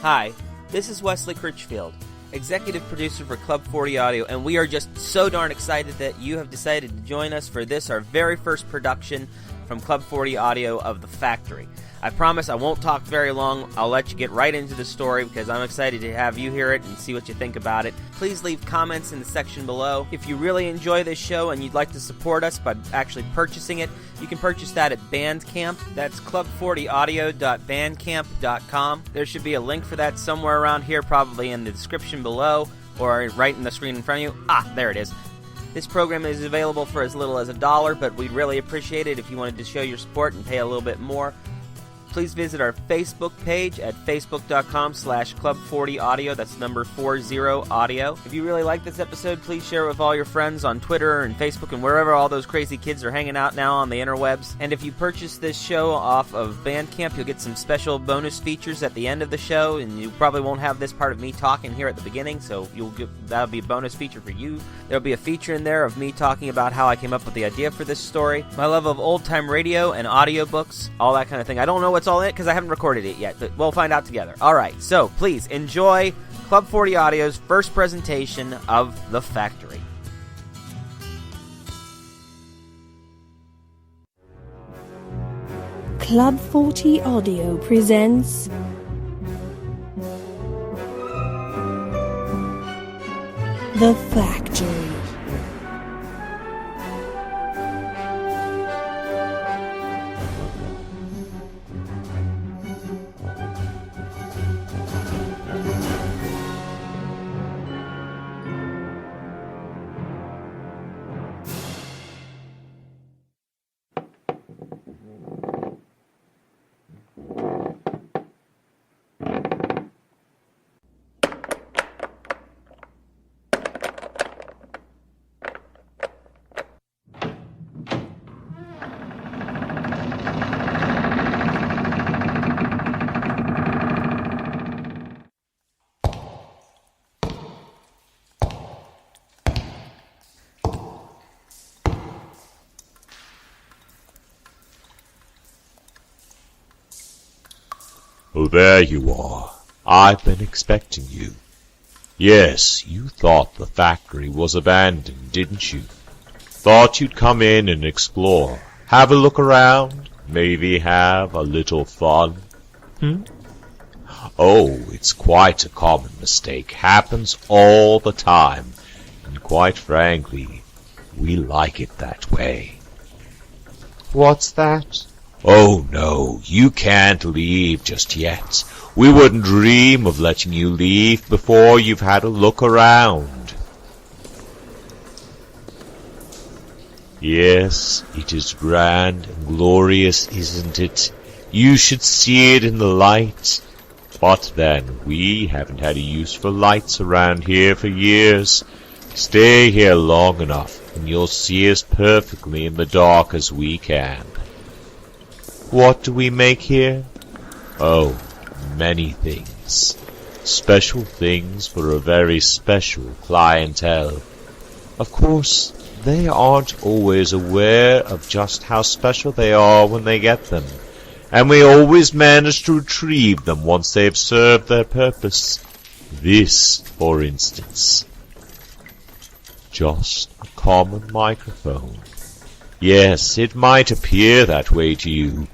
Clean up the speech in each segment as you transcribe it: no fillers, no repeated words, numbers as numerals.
Hi, this is Wesley Critchfield, executive producer for Club 40 Audio, and we are just so darn excited that you have decided to join us for this, our very first production from Club 40 Audio of The Factory. I promise I won't talk very long. I'll let you get right into the story because I'm excited to have you hear it and see what you think about it. Please leave comments in the section below. If you really enjoy this show and you'd like to support us by actually purchasing it, you can purchase that at Bandcamp. That's club40audio.bandcamp.com. There should be a link for that somewhere around here, probably in the description below or right in the screen in front of you. There it is. This program is available for as little as $1, but we'd really appreciate it if you wanted to show your support and pay a little bit more. Please visit our Facebook page at facebook.com/Club40Audio. That's number 40 audio. If you really like this episode, please share it with all your friends on Twitter and Facebook and wherever all those crazy kids are hanging out now on the interwebs. And if you purchase this show off of Bandcamp, you'll get some special bonus features at the end of the show, and you probably won't have this part of me talking here at the beginning, so that'll be a bonus feature for you. There'll be a feature in there of me talking about how I came up with the idea for this story, my love of old-time radio and audiobooks, all that kind of thing. I don't know what's all in it because I haven't recorded it yet, but we'll find out together. Alright, so please enjoy Club 40 Audio's first presentation of The Factory. Club 40 Audio presents The Factory. Oh, there you are. I've been expecting you. Yes, you thought the factory was abandoned, didn't you? Thought you'd come in and explore, have a look around, maybe have a little fun? Oh, it's quite a common mistake. Happens all the time. And quite frankly, we like it that way. What's that? Oh, no, you can't leave just yet. We wouldn't dream of letting you leave before you've had a look around. Yes, it is grand and glorious, isn't it? You should see it in the light. But then, we haven't had a use for lights around here for years. Stay here long enough, and you'll see as perfectly in the dark as we can. What do we make here? Oh, many things. Special things for a very special clientele. Of course, they aren't always aware of just how special they are when they get them, and we always manage to retrieve them once they've served their purpose. This, for instance. Just a common microphone. Yes, it might appear that way to you,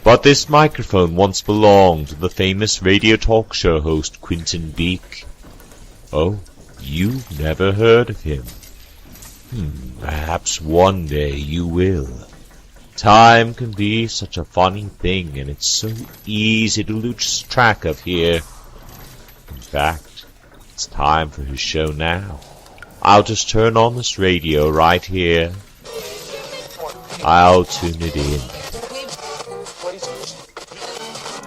but this microphone once belonged to the famous radio talk show host Quentin Beak. Oh, you've never heard of him? Perhaps one day you will. Time can be such a funny thing, and it's so easy to lose track of here. In fact, it's time for his show now. I'll just turn on this radio right here. I'll tune it in.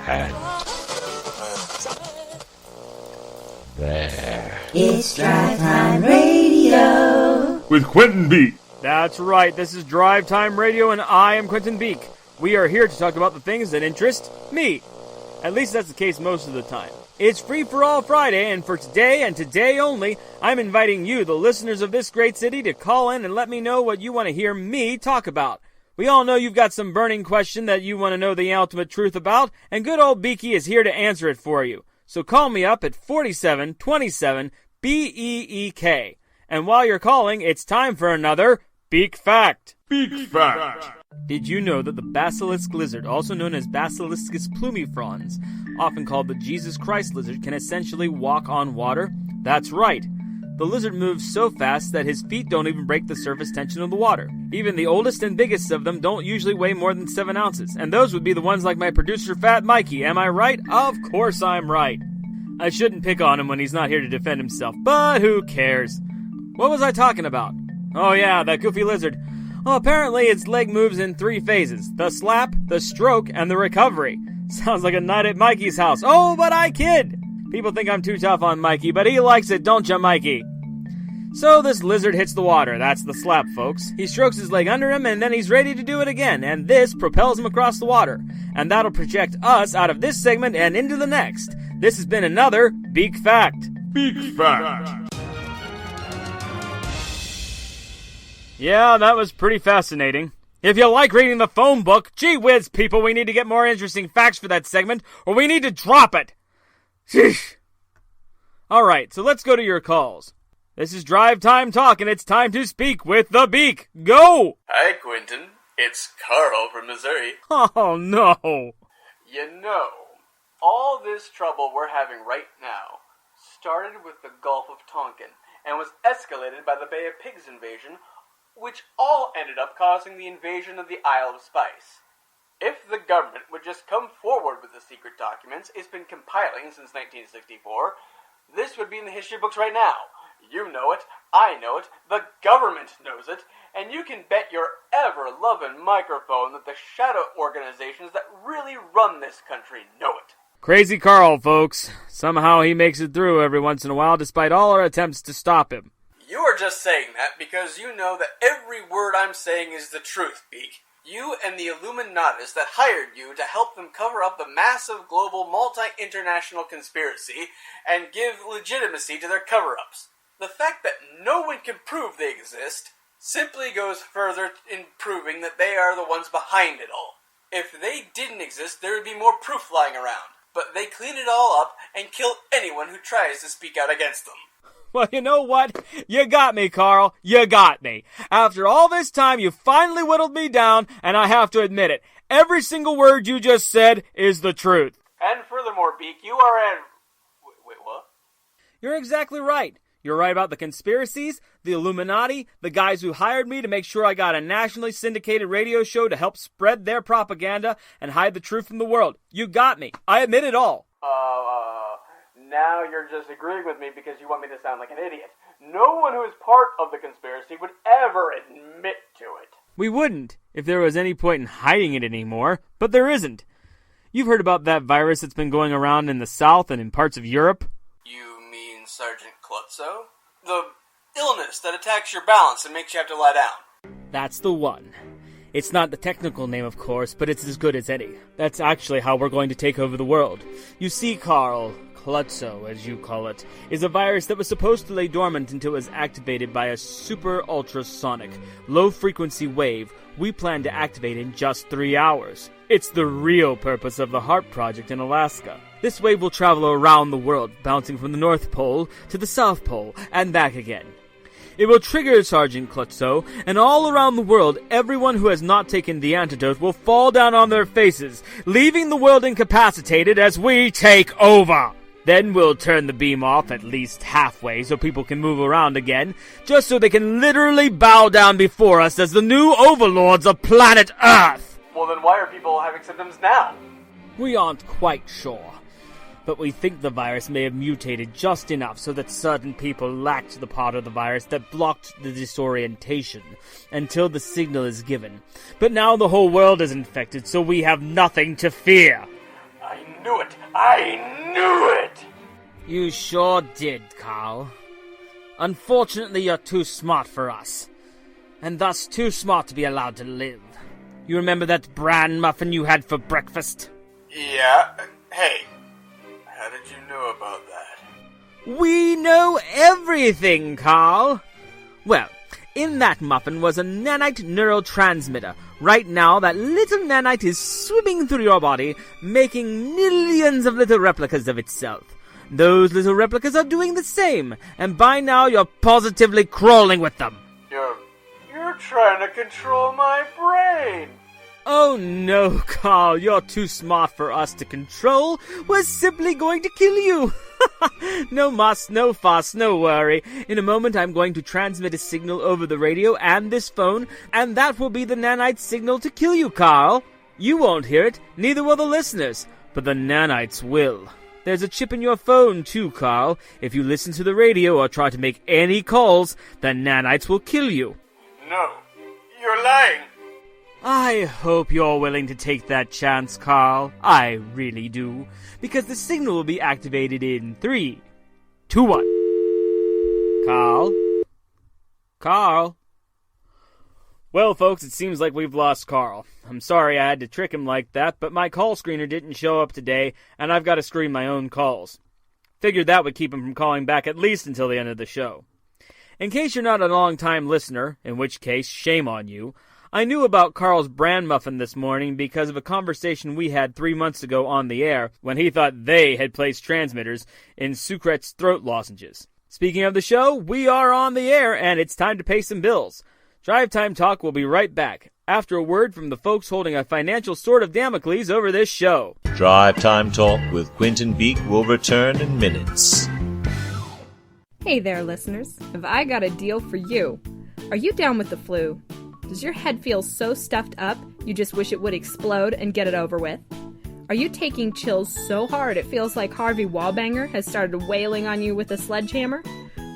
And there. It's Drive Time Radio with Quentin Beak. That's right, this is Drive Time Radio and I am Quentin Beak. We are here to talk about the things that interest me. At least that's the case most of the time. It's Free for All Friday, and for today and today only, I'm inviting you, the listeners of this great city, to call in and let me know what you want to hear me talk about. We all know you've got some burning question that you want to know the ultimate truth about, and good old Beaky is here to answer it for you. So call me up at 4727 BEEK. And while you're calling, it's time for another Beak Fact. Beak Fact. Did you know that the basilisk lizard, also known as Basiliscus plumifrons, often called the Jesus Christ lizard, can essentially walk on water? That's right. The lizard moves so fast that his feet don't even break the surface tension of the water. Even the oldest and biggest of them don't usually weigh more than 7 ounces, and those would be the ones like my producer Fat Mikey. Am I right? Of course I'm right. I shouldn't pick on him when he's not here to defend himself, but who cares? What was I talking about? Oh yeah, that goofy lizard. Well, apparently its leg moves in 3 phases. The slap, the stroke, and the recovery. Sounds like a night at Mikey's house. Oh, but I kid! People think I'm too tough on Mikey, but he likes it, don't ya, Mikey? So this lizard hits the water. That's the slap, folks. He strokes his leg under him, and then he's ready to do it again, and this propels him across the water. And that'll project us out of this segment and into the next. This has been another Beak Fact. Beak Fact. Yeah, that was pretty fascinating. If you like reading the phone book, gee whiz, people, we need to get more interesting facts for that segment, or we need to drop it. Sheesh. Alright, so let's go to your calls. This is Drive Time Talk, and it's time to speak with the Beak. Go! Hi, Quentin. It's Carl from Missouri. Oh, no. You know, all this trouble we're having right now started with the Gulf of Tonkin and was escalated by the Bay of Pigs invasion, which all ended up causing the invasion of the Isle of Spice. If the government would just come forward with the secret documents it's been compiling since 1964, this would be in the history books right now. You know it, I know it, the government knows it, and you can bet your ever-loving microphone that the shadow organizations that really run this country know it. Crazy Carl, folks. Somehow he makes it through every once in a while despite all our attempts to stop him. You are just saying that because you know that every word I'm saying is the truth, Beak. You and the Illuminatis that hired you to help them cover up the massive global multi-international conspiracy and give legitimacy to their cover-ups. The fact that no one can prove they exist simply goes further in proving that they are the ones behind it all. If they didn't exist, there would be more proof lying around. But they clean it all up and kill anyone who tries to speak out against them. Well, you know what? You got me, Carl. You got me. After all this time, you finally whittled me down, and I have to admit it. Every single word you just said is the truth. And furthermore, Beak, you are an... Wait, what? You're exactly right. You're right about the conspiracies, the Illuminati, the guys who hired me to make sure I got a nationally syndicated radio show to help spread their propaganda and hide the truth from the world. You got me. I admit it all. Now you're just agreeing with me because you want me to sound like an idiot. No one who is part of the conspiracy would ever admit to it. We wouldn't, if there was any point in hiding it anymore, but there isn't. You've heard about that virus that's been going around in the South and in parts of Europe? You mean Sergeant Klutzo? The illness that attacks your balance and makes you have to lie down. That's the one. It's not the technical name, of course, but it's as good as any. That's actually how we're going to take over the world. You see, Carl, Klutzo, as you call it, is a virus that was supposed to lay dormant until it was activated by a super ultrasonic, low-frequency wave we plan to activate in just 3 hours. It's the real purpose of the HAARP project in Alaska. This wave will travel around the world, bouncing from the North Pole to the South Pole and back again. It will trigger Sergeant Klutzo, and all around the world, everyone who has not taken the antidote will fall down on their faces, leaving the world incapacitated as we take over. Then we'll turn the beam off at least halfway so people can move around again, just so they can literally bow down before us as the new overlords of planet Earth. Well, then why are people having symptoms now? We aren't quite sure, but we think the virus may have mutated just enough so that certain people lacked the part of the virus that blocked the disorientation until the signal is given. But now the whole world is infected, so we have nothing to fear. I knew it! I knew it! You sure did, Carl. Unfortunately, you're too smart for us, and thus too smart to be allowed to live. You remember that bran muffin you had for breakfast? Yeah. Hey, how did you know about that? We know everything, Carl! Well, in that muffin was a nanite neurotransmitter. Right now, that little nanite is swimming through your body, making millions of little replicas of itself. those little replicas are doing the same, and by now you're positively crawling with them. You're trying to control my brain. Oh no, Carl, you're too smart for us to control. We're simply going to kill you. No muss, no fuss, no worry. In a moment I'm going to transmit a signal over the radio and this phone, and that will be the nanites' signal to kill you, Carl. You won't hear it, neither will the listeners, but the nanites will. There's a chip in your phone too, Carl. If you listen to the radio or try to make any calls, the nanites will kill you. No, you're lying. I hope you're willing to take that chance, Carl. I really do. Because the signal will be activated in 3, 2, 1. Carl? Carl? Well, folks, it seems like we've lost Carl. I'm sorry I had to trick him like that, but my call screener didn't show up today, and I've got to screen my own calls. Figured that would keep him from calling back at least until the end of the show. In case you're not a long-time listener, in which case, shame on you, I knew about Carl's bran muffin this morning because of a conversation we had 3 months ago on the air when he thought they had placed transmitters in Sucret's throat lozenges. Speaking of the show, we are on the air and it's time to pay some bills. Drive Time Talk will be right back after a word from the folks holding a financial sword of Damocles over this show. Drive Time Talk with Quentin Beak will return in minutes. Hey there, listeners. Have I got a deal for you? Are you down with the flu? Does your head feel so stuffed up you just wish it would explode and get it over with? Are you taking chills so hard it feels like Harvey Wallbanger has started wailing on you with a sledgehammer?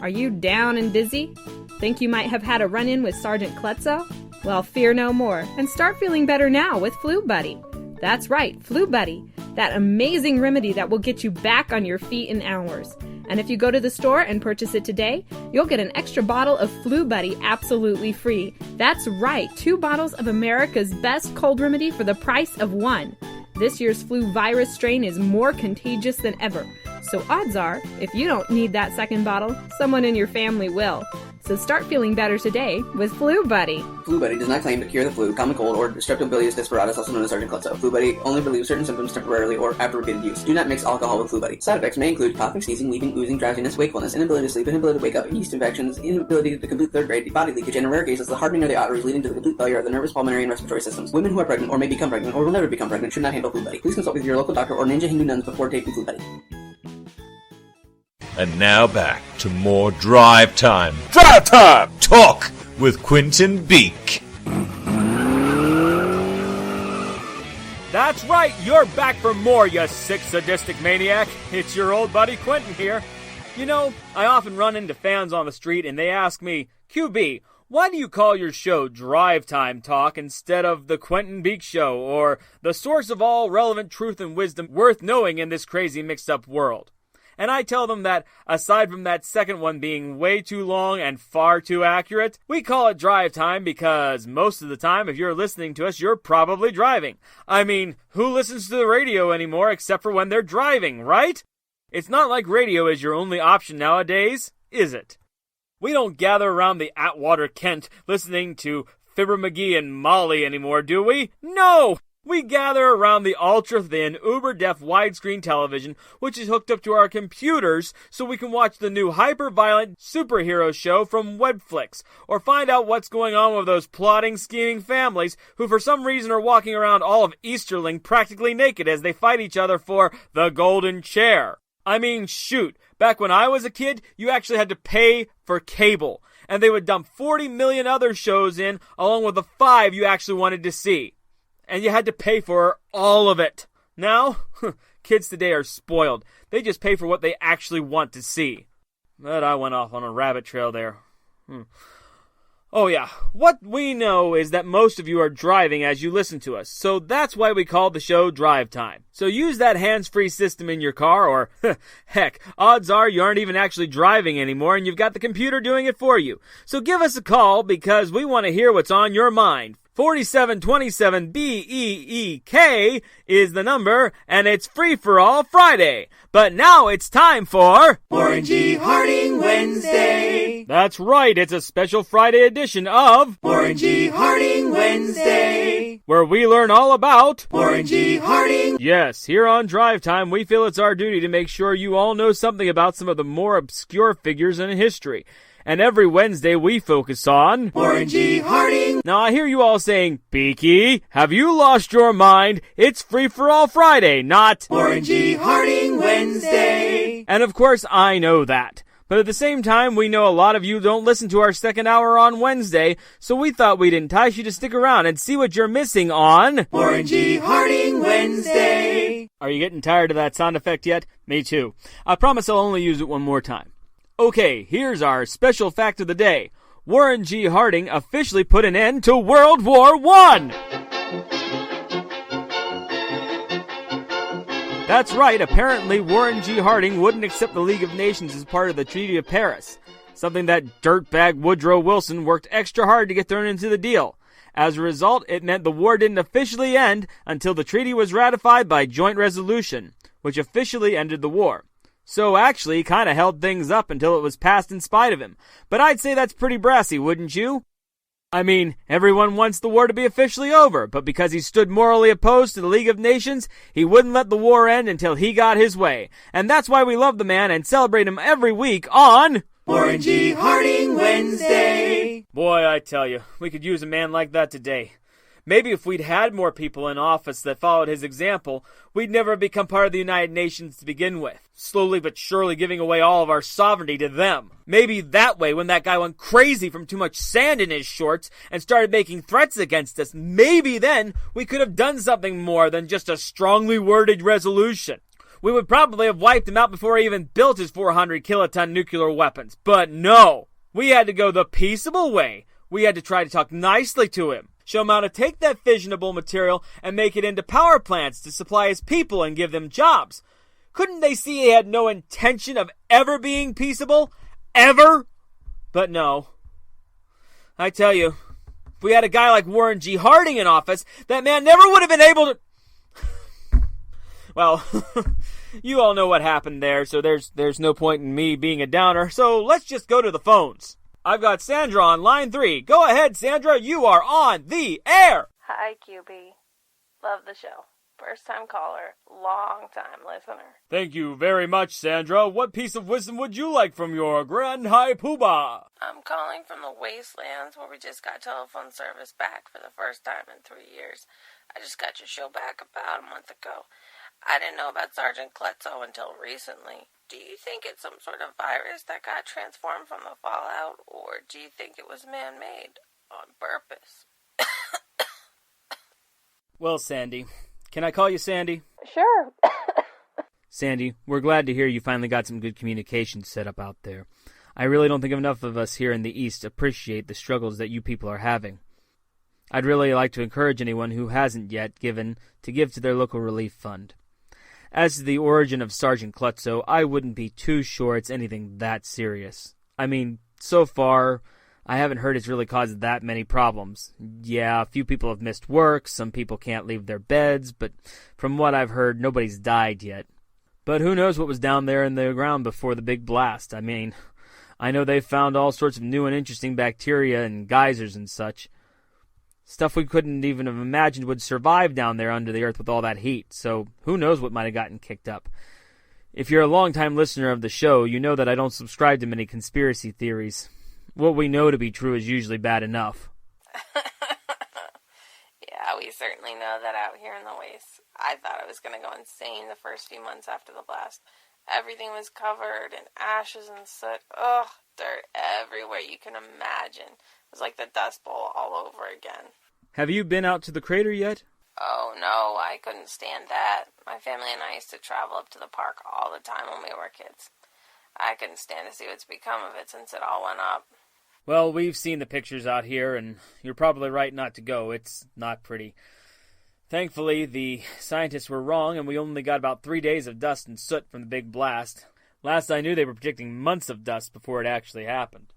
Are you down and dizzy? Think you might have had a run-in with Sergeant Klutzo? Well, fear no more and start feeling better now with Flu Buddy. That's right, Flu Buddy, that amazing remedy that will get you back on your feet in hours. And if you go to the store and purchase it today, you'll get an extra bottle of Flu Buddy absolutely free. That's right, 2 bottles of America's best cold remedy for the price of 1. This year's flu virus strain is more contagious than ever. So odds are, if you don't need that second bottle, someone in your family will. So start feeling better today with Flu Buddy. Flu Buddy does not claim to cure the flu, common cold, or Streptococcus desperatus, also known as Sergeant Klutzo. Flu Buddy only relieves certain symptoms temporarily or after repeated use. Do not mix alcohol with Flu Buddy. Side effects may include coughing, sneezing, weeping, oozing, drowsiness, wakefulness, inability to sleep, inability to wake up, yeast infections, inability to complete third grade, body leakage, and in rare cases, the hardening of the arteries leading to the complete failure of the nervous, pulmonary, and respiratory systems. Women who are pregnant or may become pregnant or will never become pregnant should not handle Flu Buddy. Please consult with your local doctor or Ninja Hindu nuns before taking Flu Buddy. And now back to more Drive Time. Drive Time Talk with Quentin Beak. That's right, you're back for more, you sick sadistic maniac. It's your old buddy Quentin here. You know, I often run into fans on the street and they ask me, QB, why do you call your show Drive Time Talk instead of The Quentin Beak Show, or the source of all relevant truth and wisdom worth knowing in this crazy mixed-up world? And I tell them that, aside from that second one being way too long and far too accurate, we call it Drive Time because most of the time, if you're listening to us, you're probably driving. I mean, who listens to the radio anymore except for when they're driving, right? It's not like radio is your only option nowadays, is it? We don't gather around the Atwater Kent listening to Fibber McGee and Molly anymore, do we? No! We gather around the ultra-thin, uber-deaf widescreen television, which is hooked up to our computers so we can watch the new hyper-violent superhero show from Webflix, or find out what's going on with those plotting, scheming families who for some reason are walking around all of Easterling practically naked as they fight each other for the golden chair. I mean, shoot, back when I was a kid, you actually had to pay for cable, and they would dump 40 million other shows in along with the 5 you actually wanted to see. And you had to pay for all of it. Now, kids today are spoiled. They just pay for what they actually want to see. But I went off on a rabbit trail there. Oh yeah, what we know is that most of you are driving as you listen to us, so that's why we call the show Drive Time. So use that hands-free system in your car, or heck, odds are you aren't even actually driving anymore and you've got the computer doing it for you. So give us a call because we want to hear what's on your mind. 4727 BEEK is the number, and it's Free for All Friday. But now it's time for Warren G. Harding Wednesday. That's right, it's a special Friday edition of Warren G. Harding Wednesday. where we learn all about Warren G. Harding. Yes, here on Drive Time, we feel it's our duty to make sure you all know something about some of the more obscure figures in history. And every Wednesday we focus on Warren G. Harding. Now I hear you all saying, Beaky, have you lost your mind? It's Free for All Friday, not Warren G. Harding Wednesday. And of course I know that. But at the same time, we know a lot of you don't listen to our second hour on Wednesday, so we thought we'd entice you to stick around and see what you're missing on Warren G. Harding Wednesday. Are you getting tired of that sound effect yet? Me too. I promise I'll only use it one more time. Okay, here's our special fact of the day. Warren G. Harding officially put an end to World War I! That's right, apparently Warren G. Harding wouldn't accept the League of Nations as part of the Treaty of Paris, something that dirtbag Woodrow Wilson worked extra hard to get thrown into the deal. As a result, it meant the war didn't officially end until the treaty was ratified by joint resolution, which officially ended the war. So actually, kind of held things up until it was passed in spite of him. But I'd say that's pretty brassy, wouldn't you? I mean, everyone wants the war to be officially over, but because he stood morally opposed to the League of Nations, he wouldn't let the war end until he got his way. And that's why we love the man and celebrate him every week on Warren G. Harding Wednesday. Boy, I tell you, we could use a man like that today. Maybe if we'd had more people in office that followed his example, we'd never become part of the United Nations to begin with, slowly but surely giving away all of our sovereignty to them. Maybe that way, when that guy went crazy from too much sand in his shorts and started making threats against us, maybe then we could have done something more than just a strongly worded resolution. We would probably have wiped him out before he even built his 400-kiloton nuclear weapons. But no, we had to go the peaceable way. We had to try to talk nicely to him. Show him how to take that fissionable material and make it into power plants to supply his people and give them jobs. Couldn't they see he had no intention of ever being peaceable? Ever? But no. I tell you, if we had a guy like Warren G. Harding in office, that man never would have been able to... Well, you all know what happened there, so there's no point in me being a downer, so let's just go to the phones. I've got Sandra on line 3. Go ahead, Sandra. You are on the air. Hi, QB. Love the show. First-time caller, long-time listener. Thank you very much, Sandra. What piece of wisdom would you like from your Grand High Poobah? I'm calling from the wastelands where we just got telephone service back for the first time in 3 years. I just got your show back about a month ago. I didn't know about Sergeant Klutzo until recently. Do you think it's some sort of virus that got transformed from the fallout, or do you think it was man-made on purpose? Well, Sandy. Can I call you Sandy? Sure. Sandy, we're glad to hear you finally got some good communication set up out there. I really don't think enough of us here in the East appreciate the struggles that you people are having. I'd really like to encourage anyone who hasn't yet given to give to their local relief fund. As to the origin of Sergeant Klutzo, I wouldn't be too sure it's anything that serious. I mean, so far, I haven't heard it's really caused that many problems. Yeah, a few people have missed work, some people can't leave their beds, but from what I've heard, nobody's died yet. But who knows what was down there in the ground before the big blast? I mean, I know they've found all sorts of new and interesting bacteria and geysers and such. Stuff we couldn't even have imagined would survive down there under the earth with all that heat, so who knows what might have gotten kicked up. If you're a long-time listener of the show, you know that I don't subscribe to many conspiracy theories. What we know to be true is usually bad enough. Yeah, we certainly know that out here in the wastes. I thought I was going to go insane the first few months after the blast. Everything was covered in ashes and soot. Ugh, dirt everywhere you can imagine. It was like the Dust Bowl all over again. Have you been out to the crater yet? Oh, no, I couldn't stand that. My family and I used to travel up to the park all the time when we were kids. I couldn't stand to see what's become of it since it all went up. Well, we've seen the pictures out here, and you're probably right not to go. It's not pretty. Thankfully, the scientists were wrong, and we only got about 3 days of dust and soot from the big blast. Last I knew, they were predicting months of dust before it actually happened.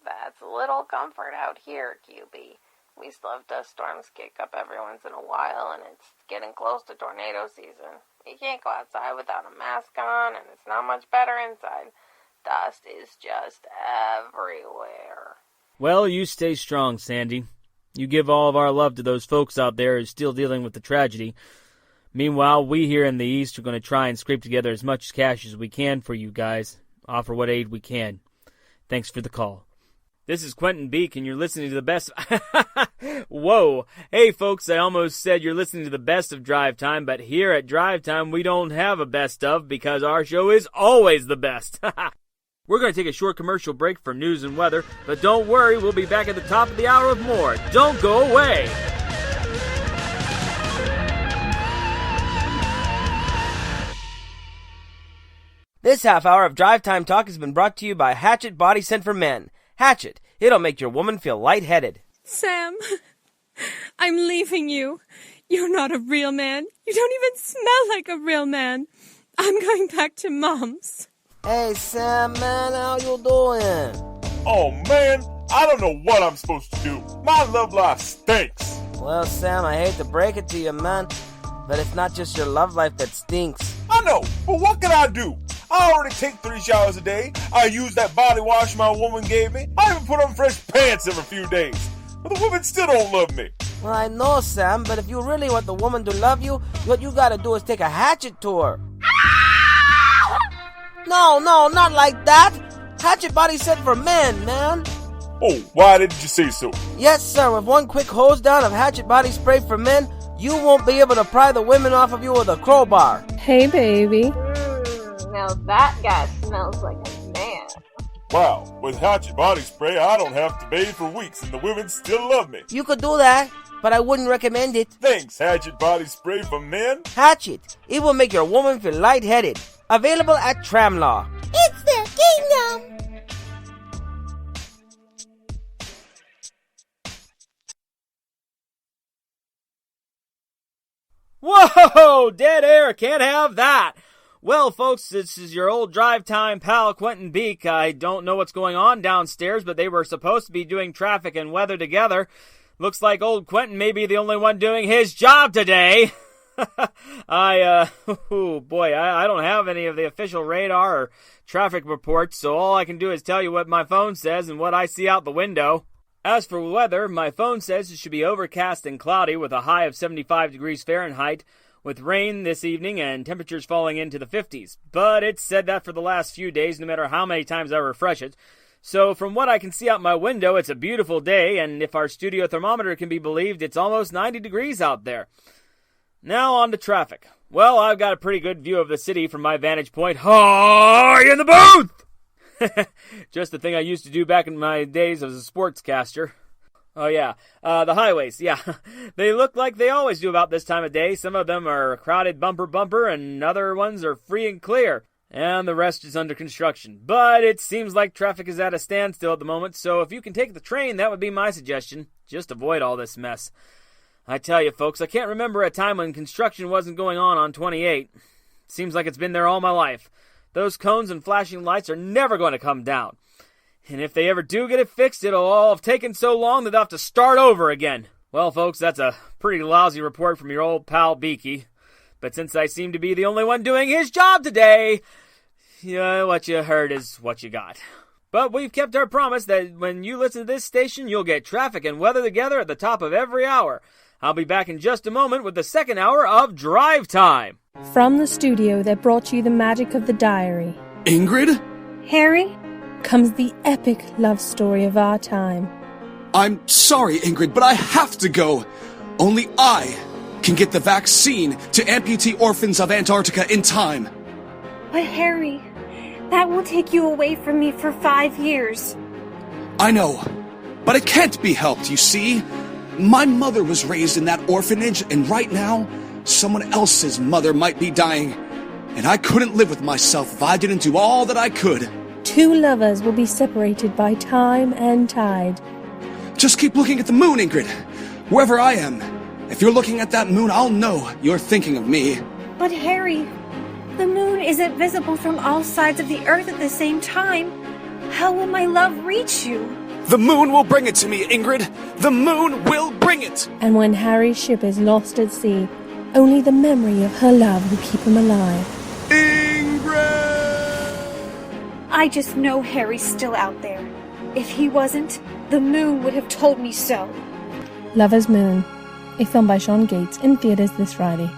That's little comfort out here, QB. We still have dust storms kick up every once in a while, and it's getting close to tornado season. You can't go outside without a mask on, and it's not much better inside. Dust is just everywhere. Well, you stay strong, Sandy. You give all of our love to those folks out there who are still dealing with the tragedy. Meanwhile, we here in the East are going to try and scrape together as much cash as we can for you guys. Offer what aid we can. Thanks for the call. This is Quentin Beak, and you're listening to the best... Whoa. Hey, folks, I almost said you're listening to the best of Drive Time, but here at Drive Time, we don't have a best of because our show is always the best. We're going to take a short commercial break for news and weather, but don't worry, we'll be back at the top of the hour with more. Don't go away! This half hour of Drive Time Talk has been brought to you by Hatchet Body Scent for Men. Hatchet, it'll make your woman feel lightheaded. Sam, I'm leaving you. You're not a real man. You don't even smell like a real man. I'm going back to Mom's. Hey, Sam, man, how you doing? Oh, man, I don't know what I'm supposed to do. My love life stinks. Well, Sam, I hate to break it to you, man, but it's not just your love life that stinks. I know, but what can I do? I already take 3 showers a day. I use that body wash my woman gave me. I even put on fresh pants every few days. But the women still don't love me. Well, I know, Sam, but if you really want the woman to love you, what you gotta do is take a Hatchet tour. No, not like that. Hatchet Body Scent for Men, man. Oh, why didn't you say so? Yes, sir. With one quick hose down of Hatchet Body Spray for Men, you won't be able to pry the women off of you with a crowbar. Hey, baby. Now that guy smells like a man. Wow, with Hatchet Body Spray, I don't have to bathe for weeks and the women still love me. You could do that, but I wouldn't recommend it. Thanks, Hatchet Body Spray for Men. Hatchet. It will make your woman feel lightheaded. Available at Tramlaw. It's their kingdom! Whoa! Dead air! Can't have that! Well, folks, this is your old Drive Time pal, Quentin Beak. I don't know what's going on downstairs, but they were supposed to be doing traffic and weather together. Looks like old Quentin may be the only one doing his job today. I don't have any of the official radar or traffic reports, so all I can do is tell you what my phone says and what I see out the window. As for weather, my phone says it should be overcast and cloudy with a high of 75 degrees Fahrenheit, with rain this evening and temperatures falling into the 50s. But it's said that for the last few days, no matter how many times I refresh it. So from what I can see out my window, it's a beautiful day, and if our studio thermometer can be believed, it's almost 90 degrees out there. Now on to traffic. Well, I've got a pretty good view of the city from my vantage point. Are you in the booth? Just the thing I used to do back in my days as a sportscaster. Oh, yeah. The highways, yeah. They look like they always do about this time of day. Some of them are crowded bumper, and other ones are free and clear. And the rest is under construction. But it seems like traffic is at a standstill at the moment, so if you can take the train, that would be my suggestion. Just avoid all this mess. I tell you, folks, I can't remember a time when construction wasn't going on 28. Seems like it's been there all my life. Those cones and flashing lights are never going to come down. And if they ever do get it fixed, it'll all have taken so long that they'll have to start over again. Well, folks, that's a pretty lousy report from your old pal Beaky. But since I seem to be the only one doing his job today, yeah, what you heard is what you got. But we've kept our promise that when you listen to this station, you'll get traffic and weather together at the top of every hour. I'll be back in just a moment with the second hour of Drive Time. From the studio that brought you the magic of the diary. Ingrid? Harry? Comes the epic love story of our time. I'm sorry, Ingrid, but I have to go. Only I can get the vaccine to amputee orphans of Antarctica in time. But Harry, that will take you away from me for 5 years. I know, but it can't be helped, you see. My mother was raised in that orphanage, and right now, someone else's mother might be dying. And I couldn't live with myself if I didn't do all that I could. 2 lovers will be separated by time and tide. Just keep looking at the moon, Ingrid. Wherever I am, if you're looking at that moon, I'll know you're thinking of me. But Harry, the moon isn't visible from all sides of the earth at the same time. How will my love reach you? The moon will bring it to me, Ingrid. The moon will bring it. And when Harry's ship is lost at sea, only the memory of her love will keep him alive. Ingrid! I just know Harry's still out there. If he wasn't, the moon would have told me so. Lover's Moon, a film by Sean Gates, in theaters this Friday.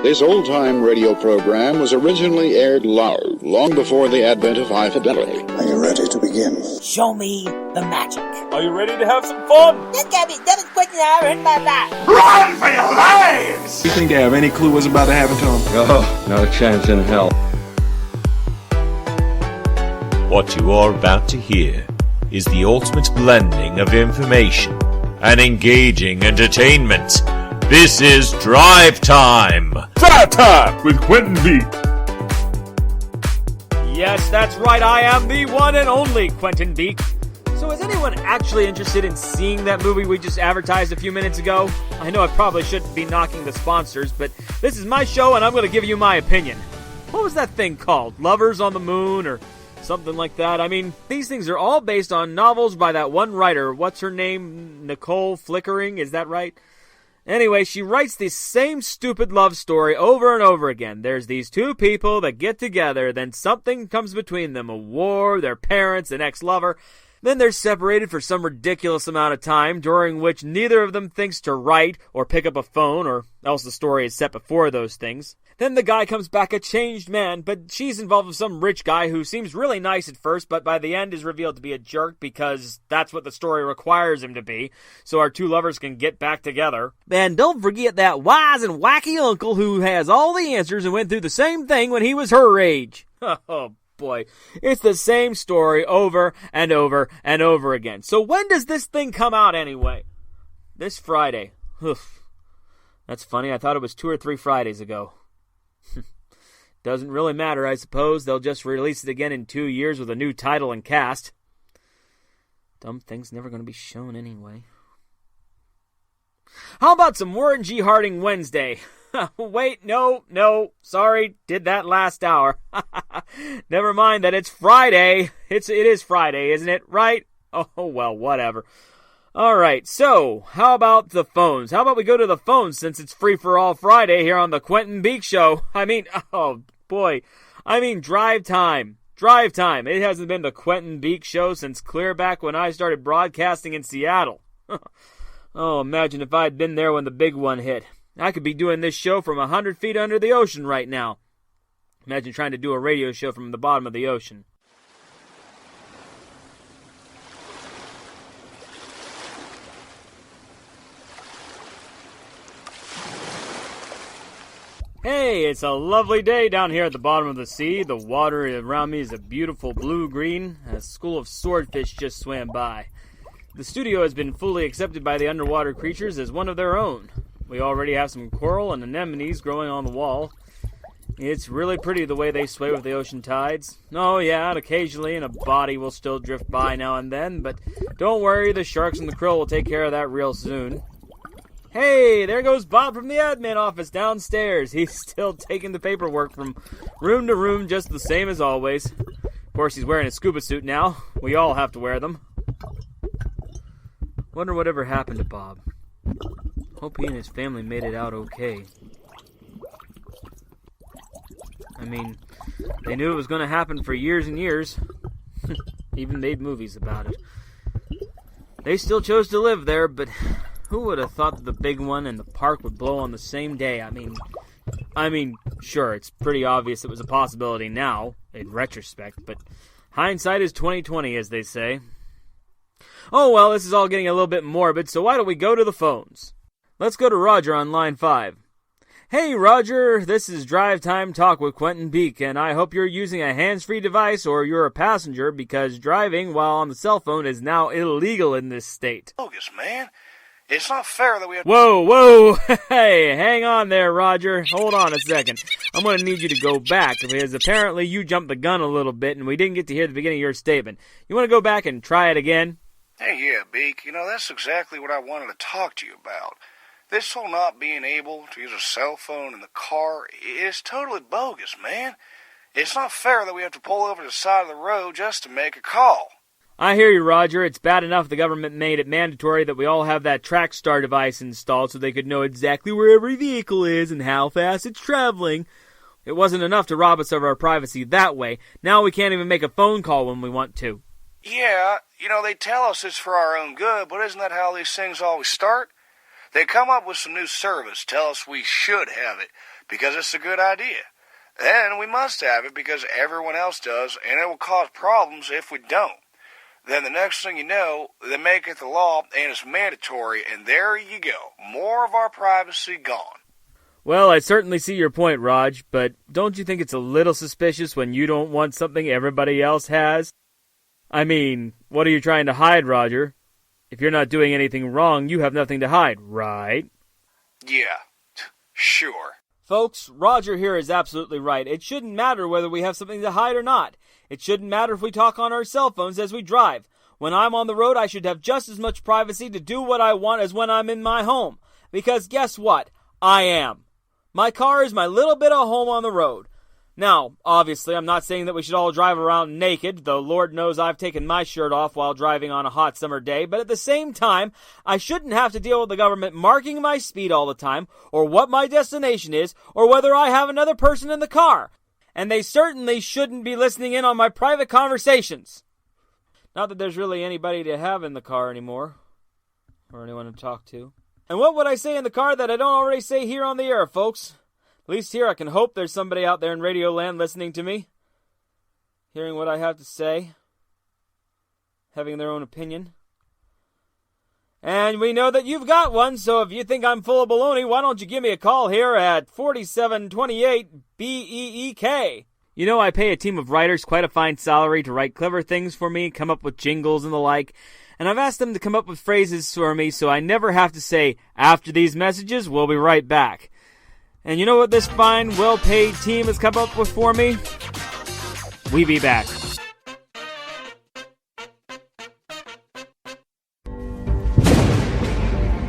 This old-time radio program was originally aired live, long before the advent of high fidelity. Are you ready to begin? Show me the magic. Are you ready to have some fun? This can't be done as quick as I ever in my life. Run for your lives! You think I have any clue what's about to happen to him? Oh, not a chance in hell. What you are about to hear is the ultimate blending of information and engaging entertainment. This is Drive Time! Drive Time with Quentin Beak. Yes, that's right, I am the one and only Quentin Beak. So is anyone actually interested in seeing that movie we just advertised a few minutes ago? I know I probably shouldn't be knocking the sponsors, but this is my show and I'm going to give you my opinion. What was that thing called? Lovers on the Moon or something like that? I mean, these things are all based on novels by that one writer. What's her name? Nicole Flickering, is that right? Anyway, she writes this same stupid love story over and over again. There's these two people that get together, then something comes between them, a war, their parents, an ex-lover. Then they're separated for some ridiculous amount of time, during which neither of them thinks to write or pick up a phone, or else the story is set before those things. Then the guy comes back a changed man, but she's involved with some rich guy who seems really nice at first, but by the end is revealed to be a jerk because that's what the story requires him to be, so our two lovers can get back together. And don't forget that wise and wacky uncle who has all the answers and went through the same thing when he was her age. Oh, boy, it's the same story over and over and over again. So when does this thing come out anyway? This Friday. Oof. That's funny, I thought it was 2 or 3 Fridays ago. Doesn't really matter, I suppose. They'll just release it again in 2 years with a new title and cast. Dumb thing's never going to be shown anyway. How about some Warren G. Harding Wednesday? Wait, no, sorry, did that last hour. Never mind that it's Friday. It is Friday, isn't it? Right? Oh, well, whatever. All right, so how about the phones? How about we go to the phones since it's Free for All Friday here on the Quentin Beak Show? Drive Time. Drive Time. It hasn't been the Quentin Beak Show since clear back when I started broadcasting in Seattle. Oh, imagine if I'd been there when the big one hit. I could be doing this show from 100 feet under the ocean right now. Imagine trying to do a radio show from the bottom of the ocean. Hey, it's a lovely day down here at the bottom of the sea. The water around me is a beautiful blue-green. A school of swordfish just swam by. The studio has been fully accepted by the underwater creatures as one of their own. We already have some coral and anemones growing on the wall. It's really pretty the way they sway with the ocean tides. Oh yeah, and occasionally a body will still drift by now and then, but don't worry, the sharks and the krill will take care of that real soon. Hey, there goes Bob from the admin office downstairs. He's still taking the paperwork from room to room just the same as always. Of course, he's wearing a scuba suit now. We all have to wear them. Wonder whatever happened to Bob. Hope he and his family made it out okay. I mean, they knew it was going to happen for years and years. Even made movies about it. They still chose to live there, but who would have thought that the big one and the park would blow on the same day? I mean, sure, it's pretty obvious it was a possibility now, in retrospect, but hindsight is 20/20, as they say. Oh, well, this is all getting a little bit morbid, so why don't we go to the phones? Let's go to Roger on line 5. Hey, Roger, this is Drive Time Talk with Quentin Beak, and I hope you're using a hands-free device or you're a passenger because driving while on the cell phone is now illegal in this state. Bogus, man. It's not fair that we have... Whoa, hey, hang on there, Roger. Hold on a second. I'm going to need you to go back because apparently you jumped the gun a little bit and we didn't get to hear the beginning of your statement. You want to go back and try it again? Hey, yeah, Beak. That's exactly what I wanted to talk to you about. This whole not being able to use a cell phone in the car is totally bogus, man. It's not fair that we have to pull over to the side of the road just to make a call. I hear you, Roger. It's bad enough the government made it mandatory that we all have that TrackStar device installed so they could know exactly where every vehicle is and how fast it's traveling. It wasn't enough to rob us of our privacy that way. Now we can't even make a phone call when we want to. Yeah, they tell us it's for our own good, but isn't that how these things always start? They come up with some new service, tell us we should have it, because it's a good idea. Then we must have it because everyone else does, and it will cause problems if we don't. Then the next thing you know, they make it the law, and it's mandatory, and there you go. More of our privacy gone. Well, I certainly see your point, Raj, but don't you think it's a little suspicious when you don't want something everybody else has? I mean, what are you trying to hide, Roger? If you're not doing anything wrong, you have nothing to hide, right? Yeah, sure. Folks, Roger here is absolutely right. It shouldn't matter whether we have something to hide or not. It shouldn't matter if we talk on our cell phones as we drive. When I'm on the road, I should have just as much privacy to do what I want as when I'm in my home. Because guess what? I am. My car is my little bit of home on the road. Now, obviously, I'm not saying that we should all drive around naked, though Lord knows I've taken my shirt off while driving on a hot summer day, but at the same time, I shouldn't have to deal with the government marking my speed all the time, or what my destination is, or whether I have another person in the car. And they certainly shouldn't be listening in on my private conversations. Not that there's really anybody to have in the car anymore, or anyone to talk to. And what would I say in the car that I don't already say here on the air, folks? At least here I can hope there's somebody out there in Radio Land listening to me, hearing what I have to say, having their own opinion. And we know that you've got one, so if you think I'm full of baloney, why don't you give me a call here at 4728 BEEK. You know, I pay a team of writers quite a fine salary to write clever things for me, come up with jingles and the like, and I've asked them to come up with phrases for me so I never have to say, after these messages, we'll be right back. And you know what this fine, well-paid team has come up with for me? We be back.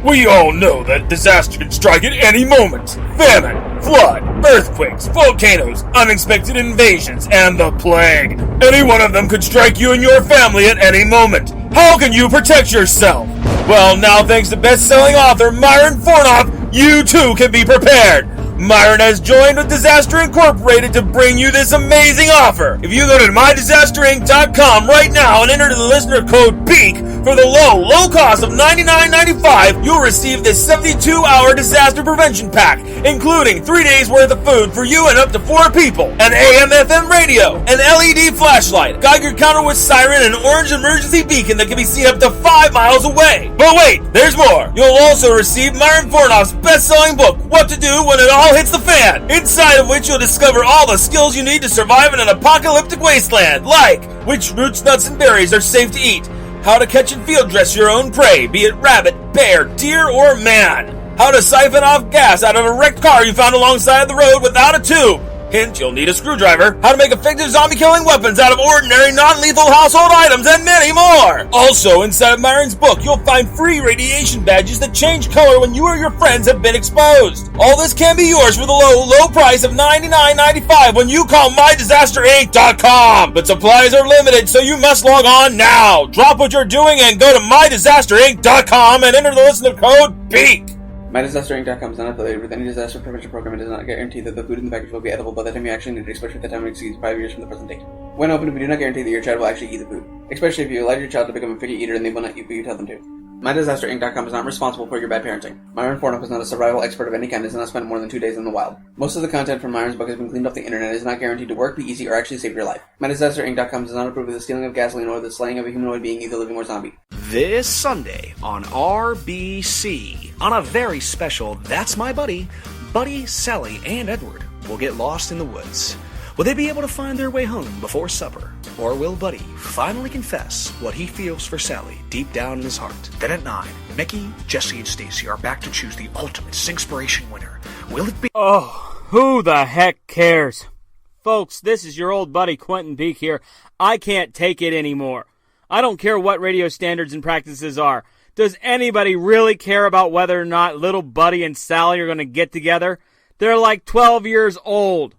We all know that disaster can strike at any moment. Famine, flood, earthquakes, volcanoes, unexpected invasions, and the plague. Any one of them could strike you and your family at any moment. How can you protect yourself? Well, now thanks to best-selling author Myron Fornoff, you too can be prepared. Myron has joined with Disaster Incorporated to bring you this amazing offer. If you go to MyDisasterInc.com right now and enter the listener code BEAK for the low cost of $99.95, you'll receive this 72-hour disaster prevention pack, including 3 days worth of food for you and up to 4 people, an AM/FM radio, an LED flashlight, Geiger counter with siren, and an orange emergency beacon that can be seen up to 5 miles away. But wait, there's more. You'll also receive Myron Fornoff's best-selling book, What to Do When It All Hits the Fan, inside of which you'll discover all the skills you need to survive in an apocalyptic wasteland, like which roots, nuts, and berries are safe to eat, how to catch and field dress your own prey, be it rabbit, bear, deer, or man, how to siphon off gas out of a wrecked car you found alongside the road without a tube. Hint, you'll need a screwdriver. How to make effective zombie-killing weapons out of ordinary, non-lethal household items, and many more! Also, inside of Myron's book, you'll find free radiation badges that change color when you or your friends have been exposed. All this can be yours for the low price of $99.95 when you call MyDisasterInc.com. But supplies are limited, so you must log on now. Drop what you're doing and go to MyDisasterInc.com and enter the listener code BEAK. MyDisasterInc.com is not affiliated with any disaster prevention program and does not guarantee that the food in the package will be edible by the time you actually need it, especially if the time exceeds 5 years from the present date. When opened, we do not guarantee that your child will actually eat the food, especially if you allow your child to become a picky eater and they will not eat what you tell them to. MyDisasterInc.com is not responsible for your bad parenting. Myron Fornoff is not a survival expert of any kind and has not spent more than 2 days in the wild. Most of the content from Myron's book has been cleaned off the internet and is not guaranteed to work, be easy, or actually save your life. MyDisasterInc.com does not approve of the stealing of gasoline or the slaying of a humanoid being, either living or zombie. This Sunday on RBC, on a very special That's My Buddy, Buddy, Sally, and Edward will get lost in the woods. Will they be able to find their way home before supper? Or will Buddy finally confess what he feels for Sally deep down in his heart? Then at 9, Mickey, Jesse, and Stacy are back to choose the ultimate Singspiration winner. Will it be... Oh, who the heck cares? Folks, this is your old buddy Quentin Beak here. I can't take it anymore. I don't care what radio standards and practices are. Does anybody really care about whether or not little Buddy and Sally are going to get together? They're like 12 years old.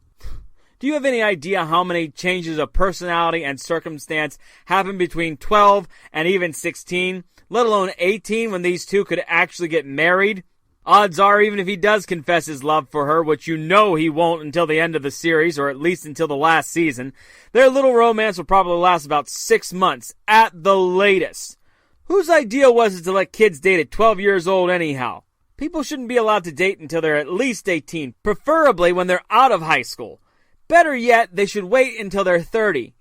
Do you have any idea how many changes of personality and circumstance happen between 12 and even 16, let alone 18 when these two could actually get married? Odds are, even if he does confess his love for her, which you know he won't until the end of the series, or at least until the last season, their little romance will probably last about 6 months, at the latest. Whose idea was it to let kids date at 12 years old anyhow? People shouldn't be allowed to date until they're at least 18, preferably when they're out of high school. Better yet, they should wait until they're 30,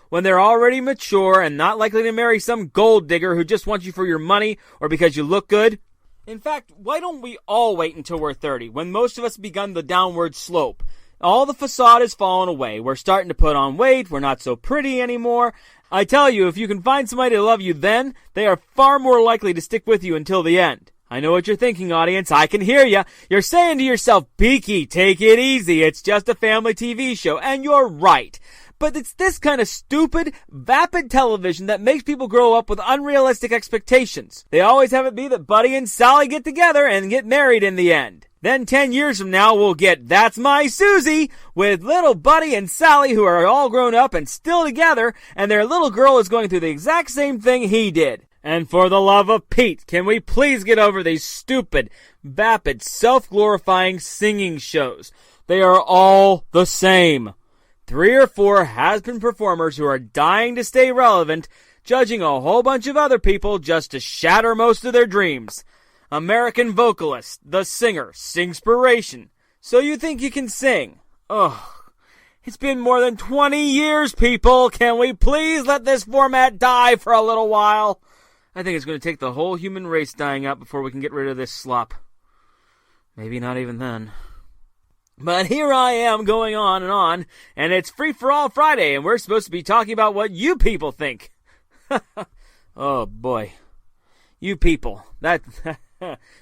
when they're already mature and not likely to marry some gold digger who just wants you for your money or because you look good. In fact, why don't we all wait until we're 30, when most of us have begun the downward slope? All the facade has fallen away. We're starting to put on weight. We're not so pretty anymore. I tell you, if you can find somebody to love you then, they are far more likely to stick with you until the end. I know what you're thinking, audience. I can hear you. You're saying to yourself, Beaky, take it easy. It's just a family TV show. And you're right. But it's this kind of stupid, vapid television that makes people grow up with unrealistic expectations. They always have it be that Buddy and Sally get together and get married in the end. Then 10 years from now, we'll get That's My Susie with little Buddy and Sally who are all grown up and still together, and their little girl is going through the exact same thing he did. And for the love of Pete, can we please get over these stupid, vapid, self-glorifying singing shows? They are all the same. 3 or 4 has-been performers who are dying to stay relevant, judging a whole bunch of other people just to shatter most of their dreams. American vocalist, the singer, singspiration. So you think you can sing? Ugh. It's been more than 20 years, people. Can we please let this format die for a little while? I think it's going to take the whole human race dying out before we can get rid of this slop. Maybe not even then. But here I am going on, and it's Free For All Friday, and we're supposed to be talking about what you people think. Oh, boy. You people.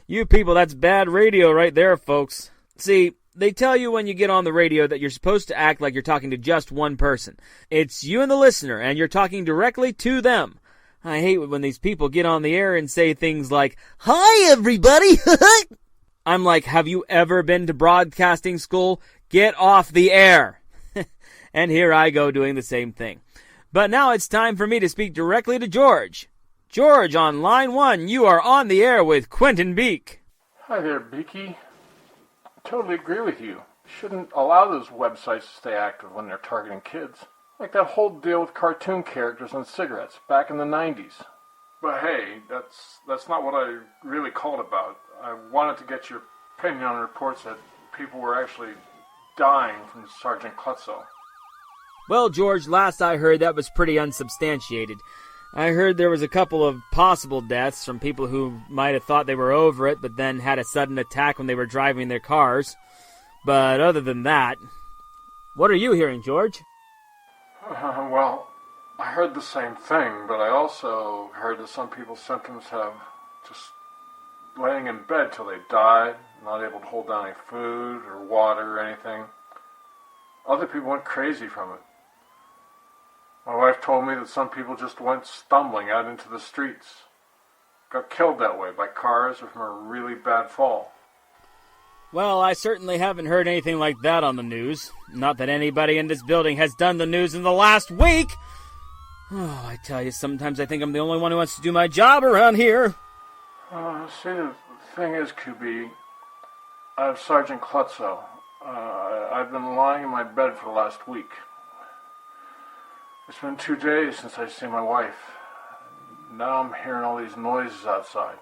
You people, that's bad radio right there, folks. See, they tell you when you get on the radio that you're supposed to act like you're talking to just one person. It's you and the listener, and you're talking directly to them. I hate when these people get on the air and say things like, "Hi, everybody!" I'm like, have you ever been to broadcasting school? Get off the air. And here I go doing the same thing. But now it's time for me to speak directly to George. George, on line 1, you are on the air with Quentin Beak. Hi there, Beaky. Totally agree with you. Shouldn't allow those websites to stay active when they're targeting kids. Like that whole deal with cartoon characters and cigarettes back in the 90s. But hey, that's not what I really called about. I wanted to get your opinion on reports that people were actually dying from Sergeant Klutzo. Well, George, last I heard that was pretty unsubstantiated. I heard there was a couple of possible deaths from people who might have thought they were over it, but then had a sudden attack when they were driving their cars. But other than that, what are you hearing, George? Well, I heard the same thing, but I also heard that some people's symptoms have just laying in bed till they died, not able to hold down any food or water or anything. Other people went crazy from it. My wife told me that some people just went stumbling out into the streets. Got killed that way by cars or from a really bad fall. Well, I certainly haven't heard anything like that on the news. Not that anybody in this building has done the news in the last week. Oh, I tell you, sometimes I think I'm the only one who wants to do my job around here. See, the thing is, QB, I have Sergeant Klutzo. I've been lying in my bed for the last week. It's been 2 days since I've seen my wife. Now I'm hearing all these noises outside.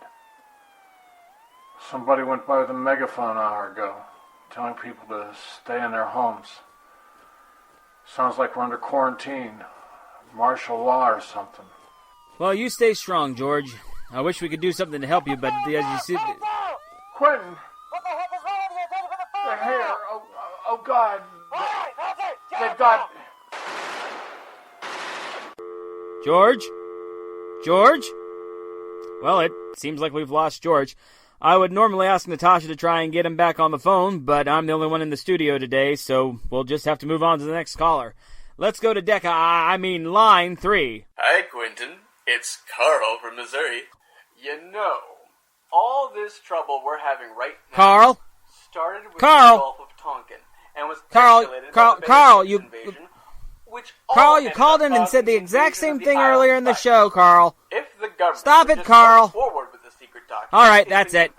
Somebody went by with a megaphone an hour ago, telling people to stay in their homes. Sounds like we're under quarantine, martial law or something. Well, you stay strong, George. I wish we could do something to help you, but as you see... Quentin! What the heck is wrong with you? Take it to the phone! They're here! Oh God! They've got... George? George? Well, it seems like we've lost George. I would normally ask Natasha to try and get him back on the phone, but I'm the only one in the studio today, so we'll just have to move on to the next caller. Let's go to line 3. Hi, Quentin. It's Carl from Missouri. You know, all this trouble we're having right now Carl? started with Carl? the Gulf of Tonkin and was Carl, escalated Carl, by the Carl, you... invasion, which Carl, you called in and said the exact same thing earlier in the show, Carl. If the government Stop would it, just Carl. go forward with the secret document, All right, that's it.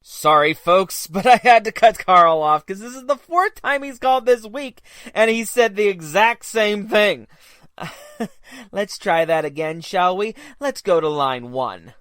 Sorry, folks, but I had to cut Carl off because this is the 4th time he's called this week, and he said the exact same thing. Let's try that again, shall we? Let's go to line 1.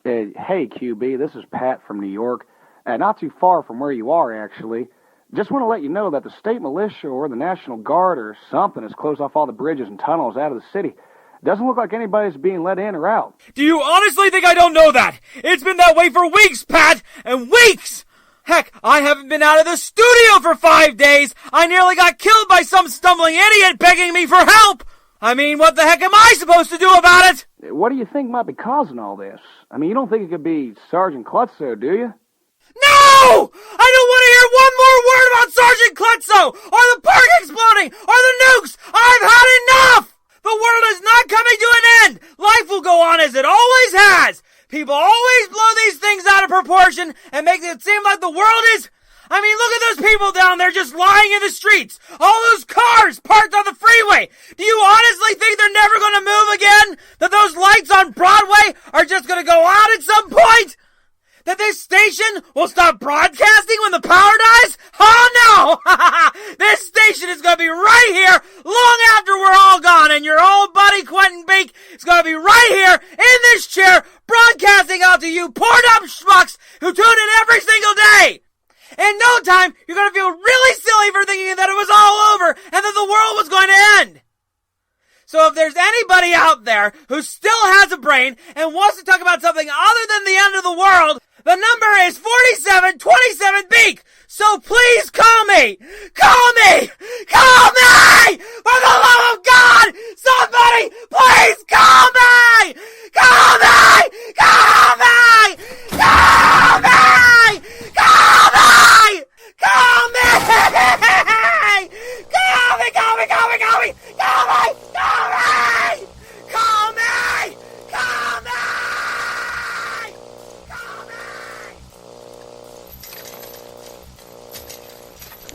Hey, QB, this is Pat from New York. Not too far from where you are, actually. Just want to let you know that the state militia or the National Guard or something has closed off all the bridges and tunnels out of the city. Doesn't look like anybody's being let in or out. Do you honestly think I don't know that? It's been that way for weeks, Pat! And weeks! Heck, I haven't been out of the studio for 5 days! I nearly got killed by some stumbling idiot begging me for help! I mean, what the heck am I supposed to do about it? What do you think might be causing all this? I mean, you don't think it could be Sergeant Klutzo, do you? No! I don't want to hear one more word about Sergeant Klutzo, or the park exploding, or the nukes! I've had enough! The world is not coming to an end! Life will go on as it always has! People always blow these things out of proportion and make it seem like the world is... I mean, look at those people down there just lying in the streets! All those cars parked on the freeway! Do you honestly think they're never going to move again? That those lights on Broadway are just going to go out at some point? That this station will stop broadcasting when the power dies? Oh no! This station is going to be right here long after we're all gone, and your old buddy Quentin Beak is going to be right here in this chair broadcasting out to you poured up schmucks who tune in every single day! In no time, you're going to feel really silly for thinking that it was all over and that the world was going to end. So if there's anybody out there who still has a brain and wants to talk about something other than the end of the world, the number is 4727 Beak. So please call me. Call me. Call me. For the love of God, somebody please call me. Call me. Call me. Call me. Call me. Call me. Call me. Call me. Call me. Call me. Call me. Call me. Call me. Call me.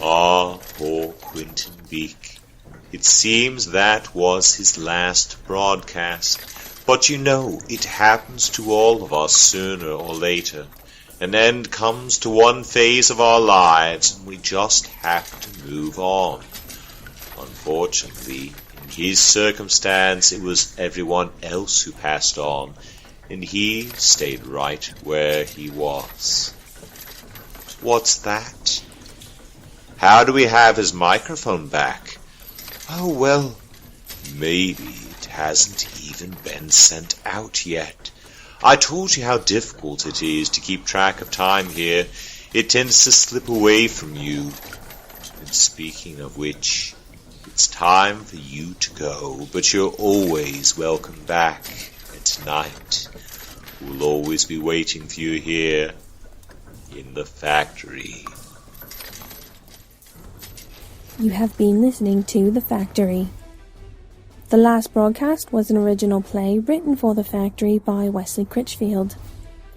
Ah, poor Quentin Beak. It seems that was his last broadcast. But you know, it happens to all of us sooner or later. An end comes to one phase of our lives, and we just have to move on. Unfortunately, in his circumstance, it was everyone else who passed on, and he stayed right where he was. What's that? How do we have his microphone back? Oh, well, maybe it hasn't even been sent out yet. I told you how difficult it is to keep track of time here. It tends to slip away from you. And speaking of which, it's time for you to go, but you're always welcome back at night. We'll always be waiting for you here in the factory. You have been listening to The Factory. The last broadcast was an original play written for The Factory by Wesley Critchfield.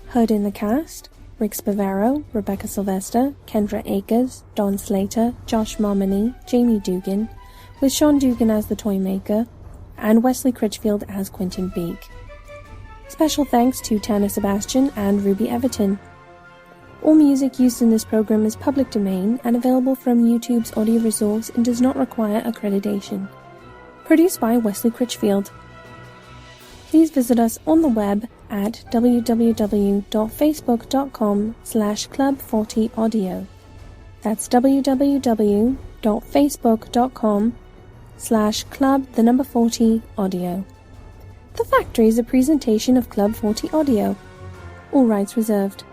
Heard in the cast, Rick Spavaro, Rebecca Sylvester, Kendra Akers, Don Slater, Josh Momini, Jamie Dugan, with Sean Dugan as the toy maker, and Wesley Critchfield as Quentin Beak. Special thanks to Tanner Sebastian and Ruby Everton. All music used in this program is public domain and available from YouTube's audio resource and does not require accreditation. Produced by Wesley Critchfield. Please visit us on the web at www.facebook.com/club40audio. That's www.facebook.com/club40audio. The Factory is a presentation of Club 40 Audio. All rights reserved.